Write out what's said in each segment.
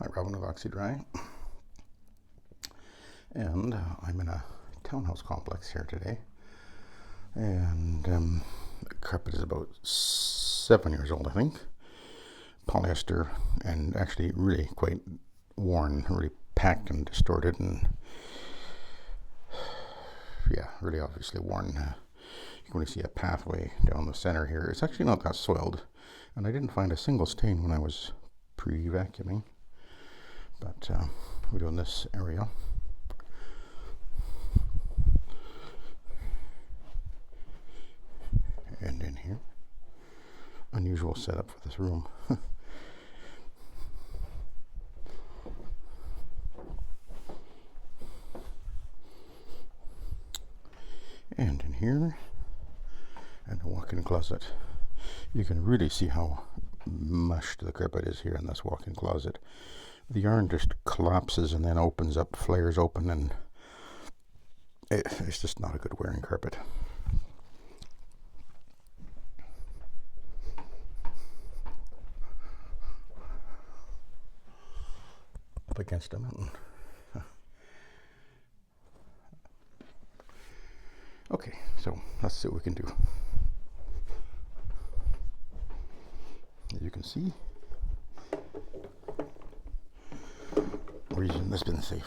Hi, Robin with Oxy-Dry, and I'm in a townhouse complex here today, and the carpet is about 7 years old, I think. Polyester, and actually really quite worn, really packed and distorted, and yeah, really obviously worn. You can really see a pathway down the center here. It's actually not that soiled, and I didn't find a single stain when I was pre-vacuuming. But we're doing this area. And in here. Unusual setup for this room. And in here. And a walk-in closet. You can really see how mushed the carpet is here in this walk-in closet. The yarn just collapses and then opens up, flares open, and it's just not a good wearing carpet. Up against a mountain. Okay, so let's see what we can do. As you can see, we're using the Spinsafe.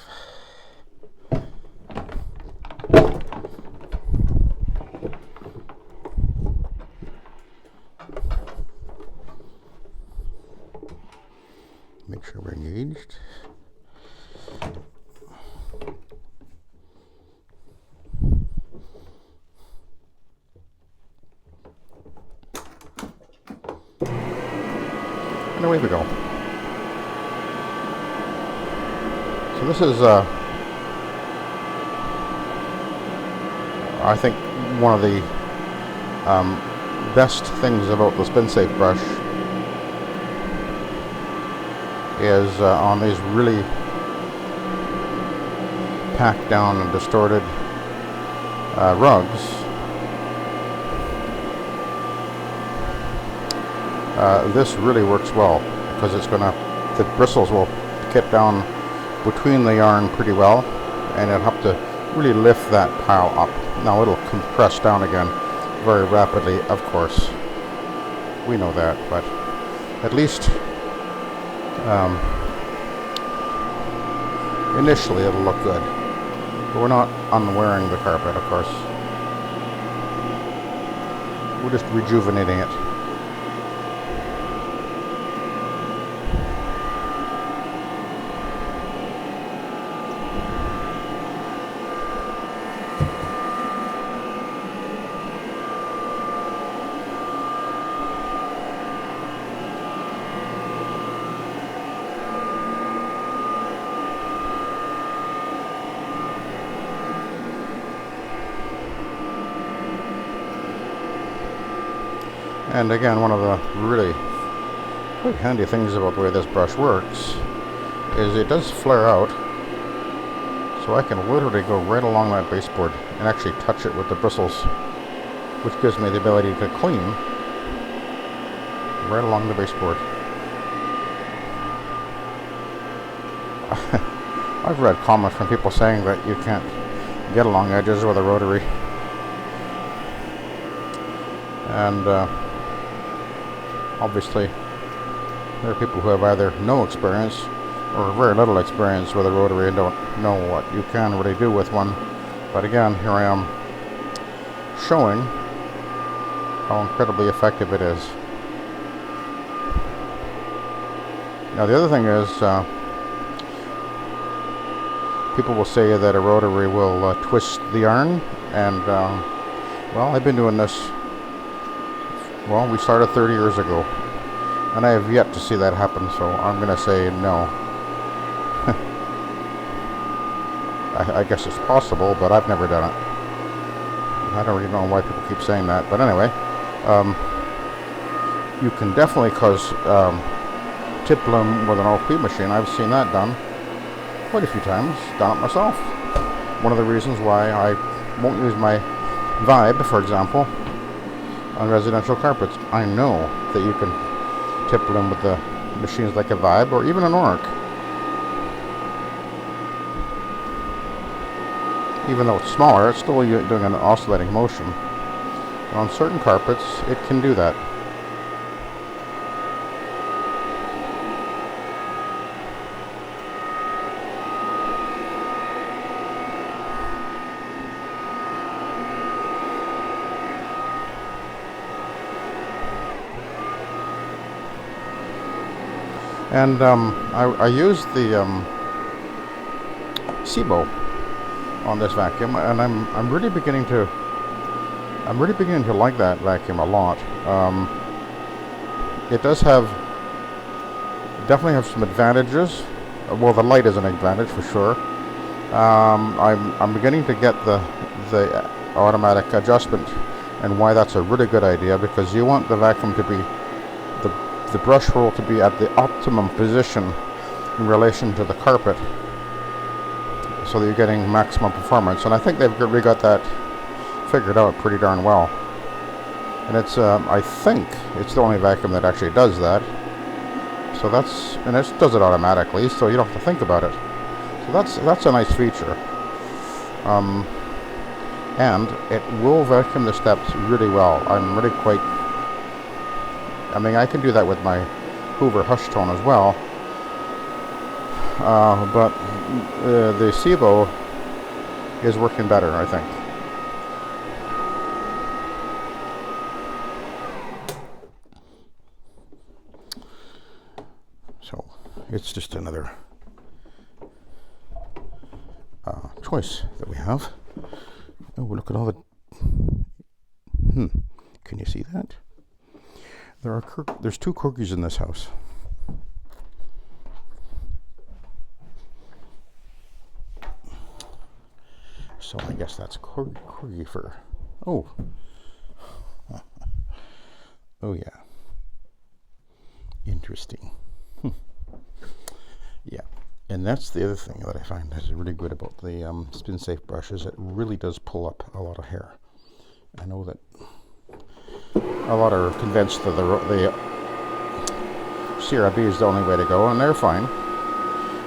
Make sure we're engaged. And away we go. So this is, I think, one of the best things about the Spinsafe brush is on these really packed down and distorted rugs. This really works well because the bristles will get down between the yarn pretty well, and it'll have to really lift that pile up. Now it'll compress down again very rapidly, of course. We know that, but at least initially it'll look good. But we're not unwearing the carpet, of course. We're just rejuvenating it. And again, one of the really quite handy things about the way this brush works is it does flare out, so I can literally go right along that baseboard and actually touch it with the bristles, which gives me the ability to clean right along the baseboard. I've read comments from people saying that you can't get along edges with a rotary, and obviously there are people who have either no experience or very little experience with a rotary and don't know what you can really do with one. But again, here I am showing how incredibly effective it is. Now the other thing is, people will say that a rotary will twist the yarn, and well, I've been doing this. Well, we started 30 years ago, and I have yet to see that happen, so I'm going to say no. I guess it's possible, but I've never done it. I don't really know why people keep saying that, but anyway, you can definitely cause tip bloom with an OP machine. I've seen that done quite a few times, done it myself. One of the reasons why I won't use my Vibe, for example, on residential carpets. I know that you can tip them with the machines like a Vibe or even an Oric, Even though it's smaller, it's still doing an oscillating motion. And on certain carpets, it can do that. And I used the SIBO on this vacuum, and I'm really beginning to like that vacuum a lot. It does definitely have some advantages. Well, the light is an advantage for sure. I'm beginning to get the automatic adjustment, and why that's a really good idea, because you want the vacuum to be the brush roll to be at the optimum position in relation to the carpet, so that you're getting maximum performance. And I think they've really got that figured out pretty darn well. And it's I think it's the only vacuum that actually does that. So and it does it automatically, so you don't have to think about it. So that's a nice feature. And it will vacuum the steps really well. I'm really quite. I mean, I can do that with my Hoover Hush Tone as well, but the SIBO is working better, I think. So it's just another choice that we have. Oh, look at all the. Can you see that? There's 2 corgis in this house. So I guess that's corgi fur. Oh. Oh yeah. Interesting. Yeah. And that's the other thing that I find is really good about the Spinsafe brushes. It really does pull up a lot of hair. I know that a lot are convinced that the CRB is the only way to go, and they're fine.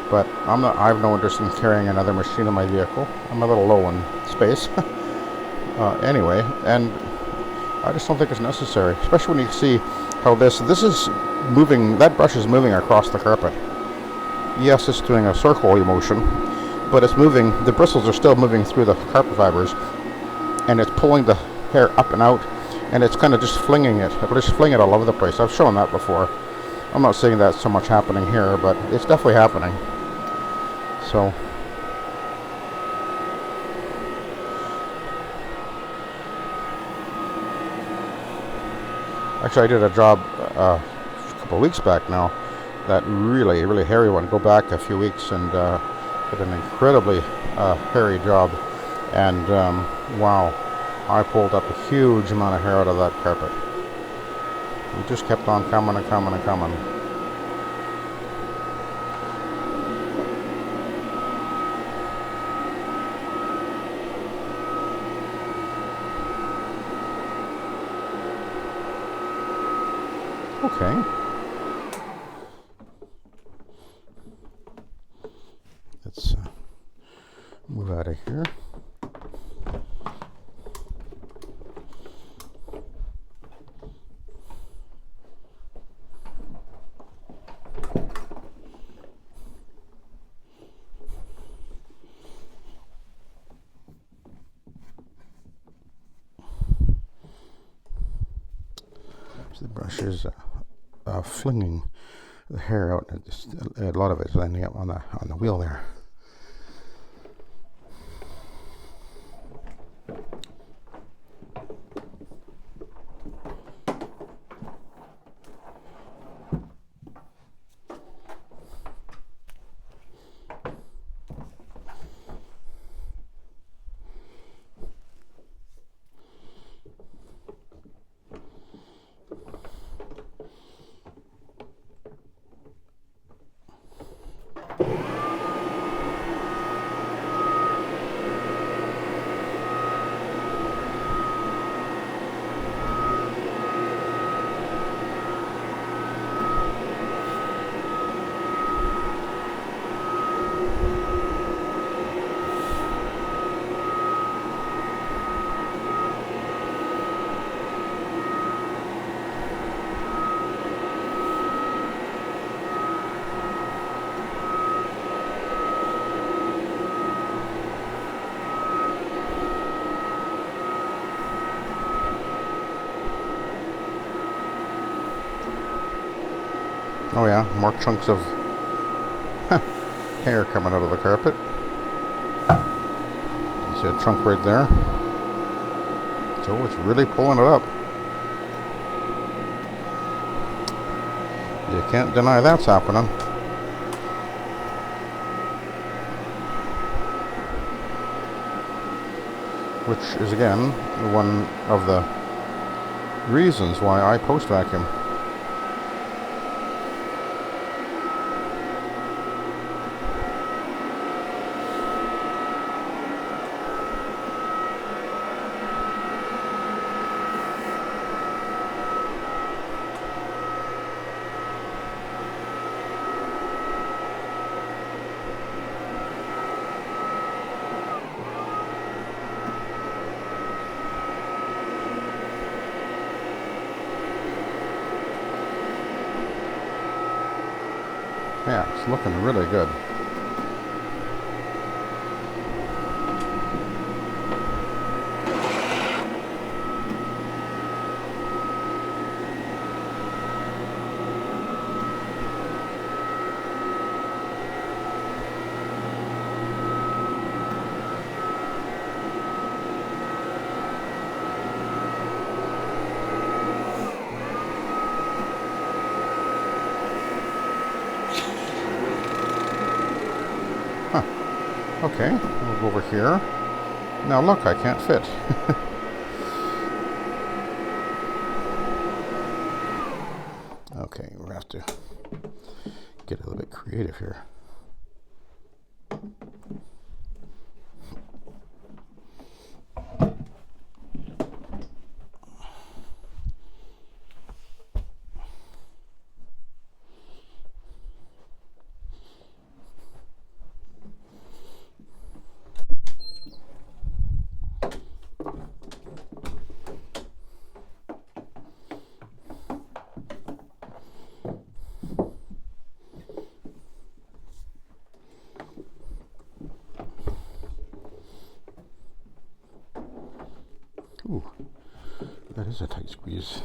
But I have no interest in carrying another machine in my vehicle. I'm a little low on space. Anyway, and I just don't think it's necessary, especially when you see how this is moving. That brush is moving across the carpet. Yes, it's doing a circle motion, but it's moving. The bristles are still moving through the carpet fibers, and it's pulling the hair up and out. And it's kind of just flinging it. It'll just fling it all over the place. I've shown that before. I'm not saying that's so much happening here, but it's definitely happening. So, actually, I did a job a couple of weeks back now, that really, really hairy one. Go back a few weeks and did an incredibly hairy job. And wow. I pulled up a huge amount of hair out of that carpet. It just kept on coming and coming and coming. Okay. Let's move out of here. The brush is flinging the hair out, and a lot of it is ending up on the wheel there. Oh yeah, more chunks of hair coming out of the carpet. You see a chunk right there? So it's really pulling it up. You can't deny that's happening. Which is again one of the reasons why I post vacuum. Yeah, it's looking really good. Okay, we'll go over here. Now look, I can't fit. Okay, we'll have to get a little bit creative here. Ooh, that is a tight squeeze.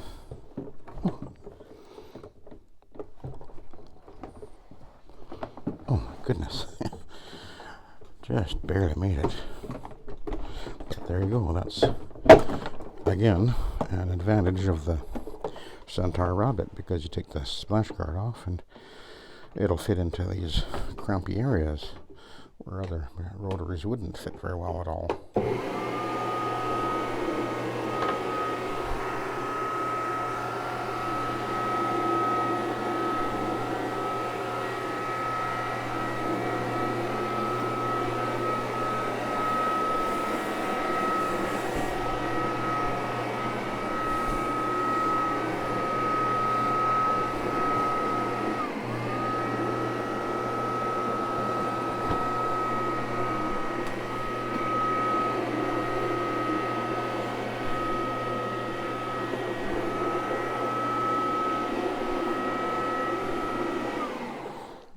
Oh my goodness. Just barely made it. But there you go. That's, again, an advantage of the Centaur Rabbit, because you take the splash guard off and it'll fit into these crampy areas where other rotaries wouldn't fit very well at all.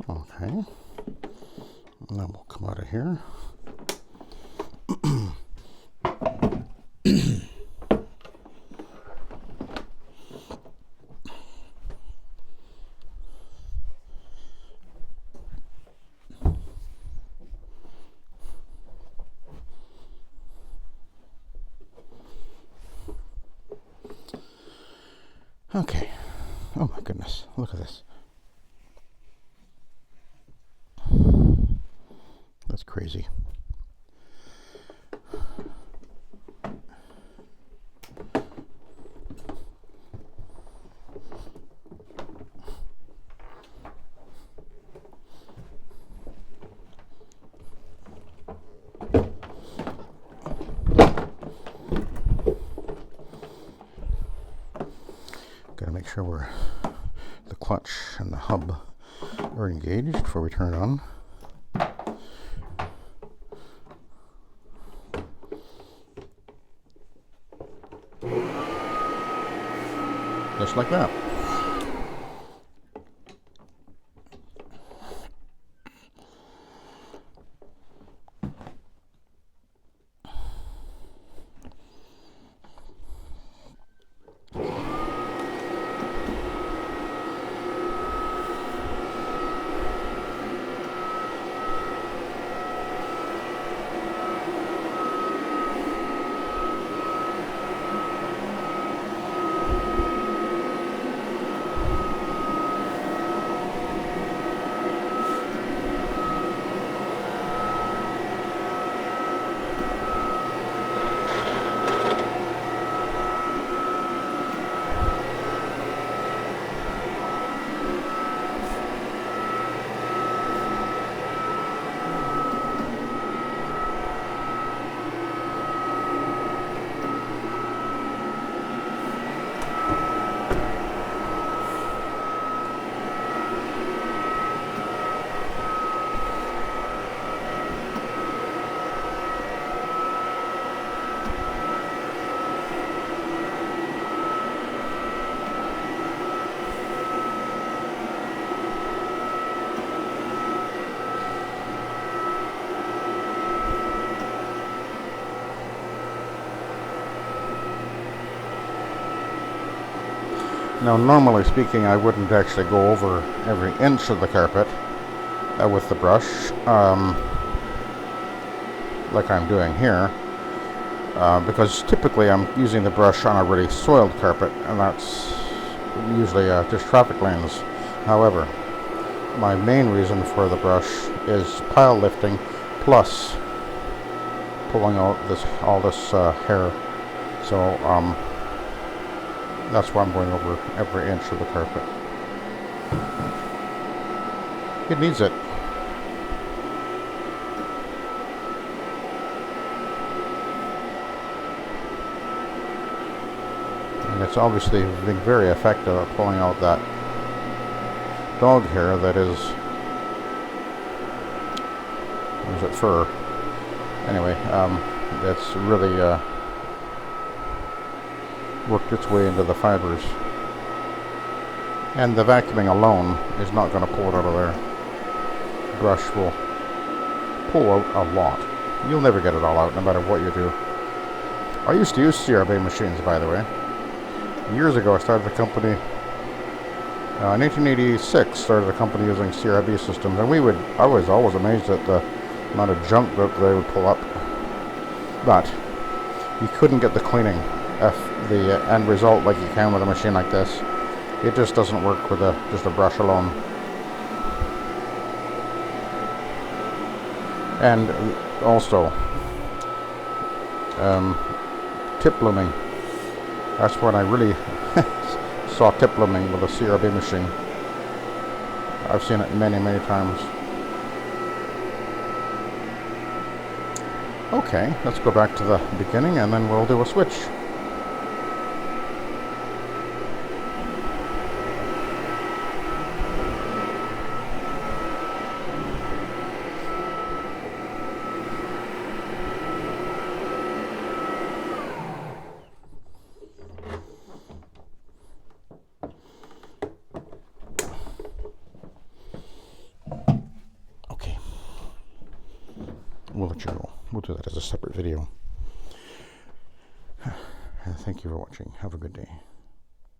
Okay, and then we'll come out of here. Okay, oh my goodness, look at this. That's crazy. Got to make sure the clutch and the hub are engaged before we turn it on. Just like that. Now, normally speaking, I wouldn't actually go over every inch of the carpet with the brush, like I'm doing here, because typically I'm using the brush on a really soiled carpet, and that's usually just traffic lanes. However, my main reason for the brush is pile lifting plus pulling out all this hair. So that's why I'm going over every inch of the carpet. It needs it. And it's obviously been very effective at pulling out that dog hair that is, what is it, fur? Anyway, that's really worked its way into the fibers. And the vacuuming alone is not going to pull it out of there. The brush will pull out a lot. You'll never get it all out, no matter what you do. I used to use CRB machines, by the way. Years ago, I started a company. In 1986, started a company using CRB systems, and I was always amazed at the amount of junk that they would pull up. But you couldn't get the cleaning, the end result like you can with a machine like this. It just doesn't work with just a brush alone. And also, tip looming. That's when I really saw tip looming with a CRB machine. I've seen it many, many times. Okay, let's go back to the beginning and then we'll do a switch. We'll let you go. We'll do that as a separate video. Thank you for watching. Have a good day.